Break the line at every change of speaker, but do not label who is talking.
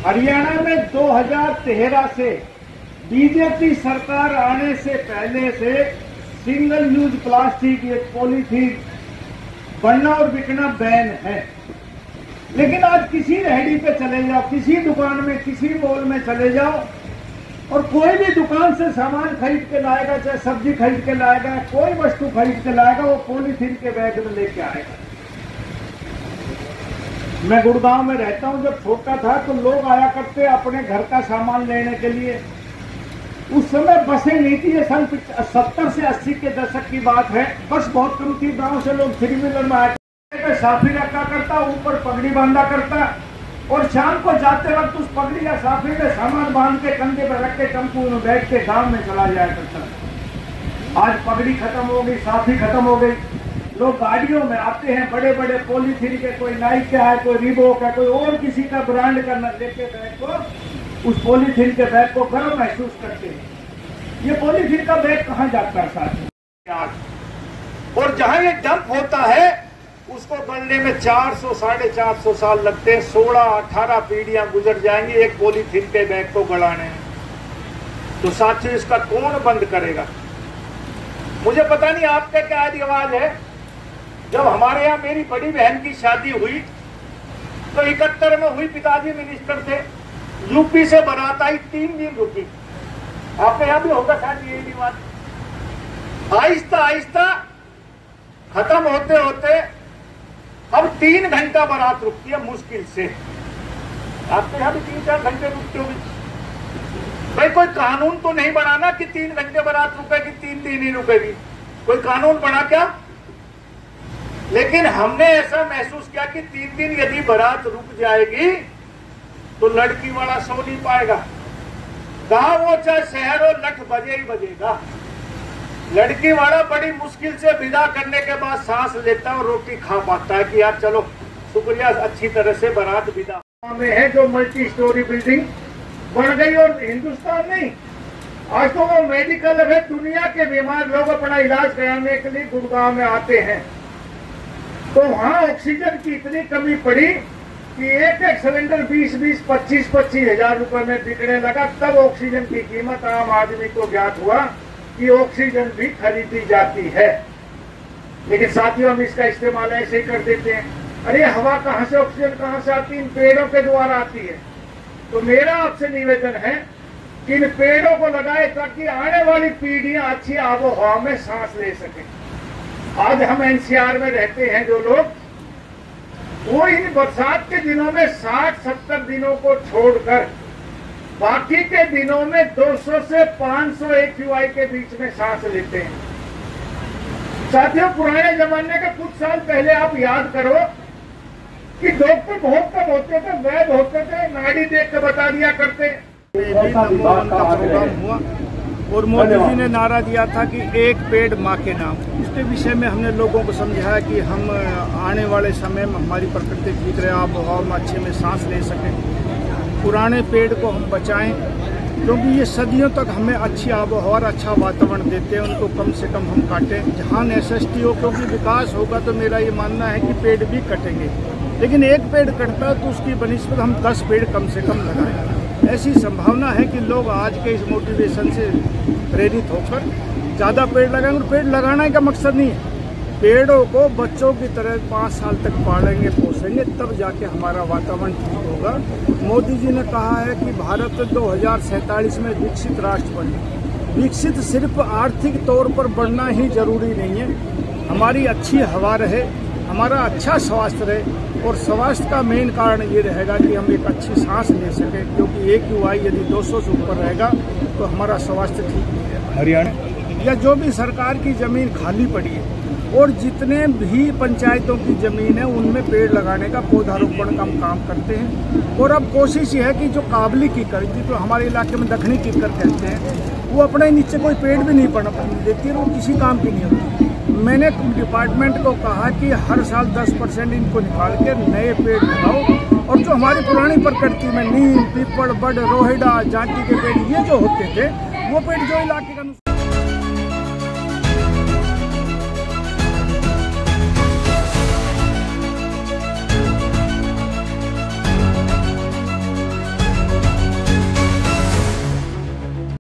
हरियाणा में 2013 से बीजेपी सरकार आने से पहले से सिंगल यूज प्लास्टिक या पॉलीथीन बनना और बिकना बैन है। लेकिन आज किसी रेहड़ी पे चले जाओ, किसी दुकान में, किसी मॉल में चले जाओ और कोई भी दुकान से सामान खरीद के लाएगा, चाहे सब्जी खरीद के लाएगा, कोई वस्तु खरीद के लाएगा, वो पॉलीथीन के बैग में लेके आएगा। मैं गुड़गांव में रहता हूं। जब छोटा था तो लोग आया करते अपने घर का सामान लेने के लिए। उस समय बसें नहीं थी, ये सन 70 से 80 के दशक की बात है। बस बहुत कम थी। गांव से लोग 3 व्हीलर में आए, साफी रखा करता, ऊपर पगड़ी बांधा करता और शाम को जाते वक्त उस पगड़ी या साफी में सामान बांध के कंधे पर रख के टेम्पू में बैठ के गांव में चला जाया करता। आज पगड़ी खत्म हो गई, साफी खत्म हो गई। लोग गाड़ियों में आते हैं, बड़े बड़े पॉलीथीन के, कोई नाइक का है, कोई रीबॉक है, कोई और किसी का ब्रांड का लेके बैग को, उस पॉलीथीन के बैग को गर्व महसूस करते हैं। ये पॉलीथीन का बैग कहाँ जाता है साथ? और जहां ये डंप होता है उसको बनने में 400 साढ़े 400 साल लगते हैं। 16-18 पीढ़ियां गुजर जाएंगी एक पॉलीथीन के बैग को गड़ाने में। तो साथियों, इसका कौन बंद करेगा? मुझे पता नहीं आपका क्या रिवाज है। जब हमारे यहाँ मेरी बड़ी बहन की शादी हुई तो 71 में हुई, पिताजी मिनिस्टर थे, यूपी से बारात आई, 3 दिन रुकी। आपके यहाँ भी होगा शायद ये रिवाज। आहिस्ता आहिस्ता खत्म होते होते अब 3 घंटा बारात रुकती है मुश्किल से। आपके यहाँ भी 3-4 घंटे रुकते होगी। भाई कोई कानून तो नहीं बनाना कि 3 घंटे बारात रुकेगी, 3 दिन ही रुकेगी। कोई कानून बना क्या? लेकिन हमने ऐसा महसूस किया कि 3 दिन यदि बारात रुक जाएगी तो लड़की वाला सो नहीं पाएगा। गांव हो चाहे शहर हो, लठ बजे ही बजेगा। लड़की वाला बड़ी मुश्किल से विदा करने के बाद सांस लेता और रोटी खा पाता है कि यार चलो शुक्रिया, अच्छी तरह से बारात विदा में है। जो मल्टी स्टोरी बिल्डिंग बन गई, और हिंदुस्तान नहीं, आज तो वो मेडिकल है। दुनिया के बीमार लोग अपना इलाज कराने के लिए गुड़गांव में आते हैं। तो वहां ऑक्सीजन की इतनी कमी पड़ी कि एक सिलेंडर 20-20, 25-25 हजार रुपए में बिकने लगा। तब ऑक्सीजन की कीमत आम आदमी को ज्ञात हुआ कि ऑक्सीजन भी खरीदी जाती है। लेकिन साथियों, हम इसका इस्तेमाल ऐसे ही कर देते हैं। अरे हवा कहाँ से, ऑक्सीजन कहाँ से आती है? इन पेड़ों के द्वारा आती है। तो मेरा आपसे निवेदन है कि इन पेड़ों को लगाए ताकि आने वाली पीढ़ियां अच्छी आबो हवा में सांस ले सके। आज हम एनसीआर में रहते हैं जो लोग, वो इन बरसात के दिनों में 60-70 दिनों को छोड़कर बाकी के दिनों में 200 से 500 AQI के बीच में सांस लेते हैं। साथियों, पुराने जमाने के कुछ साल पहले आप याद करो कि डॉक्टर बहुत कम होते थे, वैद्य होते थे, नाड़ी देख के बता दिया करते। प्रोग्राम हुआ और मोदी जी ने नारा दिया था कि एक पेड़ माँ के नाम। उसके विषय में हमने लोगों को समझाया कि हम आने वाले समय में हमारी प्रकृति ठीक रहे, आबोहवा में अच्छे में सांस ले सकें, पुराने पेड़ को हम बचाएं, क्योंकि ये सदियों तक हमें अच्छी आबोहवा और अच्छा वातावरण देते हैं। उनको कम से कम हम काटें जहाँ नेसेसिटी हो, क्योंकि विकास होगा तो मेरा ये मानना है कि पेड़ भी कटेंगे। लेकिन एक पेड़ कटता है तो उसकी बनिस्बत हम 10 पेड़ कम से कम लगाएं। ऐसी संभावना है कि लोग आज के इस मोटिवेशन से प्रेरित होकर ज़्यादा पेड़ लगाएंगे। और पेड़ लगाने का मकसद नहीं है, पेड़ों को बच्चों की तरह 5 साल तक पालेंगे, पोसेंगे, तब जाके हमारा वातावरण ठीक होगा। मोदी जी ने कहा है कि भारत 2047 में विकसित राष्ट्र बने। विकसित सिर्फ आर्थिक तौर पर बढ़ना ही जरूरी नहीं है, हमारी अच्छी हवा रहे, हमारा अच्छा स्वास्थ्य रहे। और स्वास्थ्य का मेन कारण ये रहेगा कि हम एक अच्छी सांस ले सकें, क्योंकि AQI यदि 200 से ऊपर रहेगा तो हमारा स्वास्थ्य ठीक नहीं है। हरियाणा या जो भी सरकार की ज़मीन खाली पड़ी है और जितने भी पंचायतों की ज़मीन है उनमें पेड़ लगाने का, पौधारोपण का हम काम करते हैं। और अब कोशिश ये है कि जो काबली कीकर, जिसको हमारे इलाके में दखनी कीकर कहते हैं, वो अपने नीचे कोई पेड़ भी नहीं पड़ने देती है, वो किसी काम की नहीं होती। मैंने डिपार्टमेंट को कहा कि हर साल 10% इनको निकाल के नए पेड़ लगाओ, और जो हमारी पुरानी प्रकृति में नीम, पीपल, बड़, रोहिड़ा, जाति के पेड़ ये जो होते थे, वो पेड़ जो इलाके का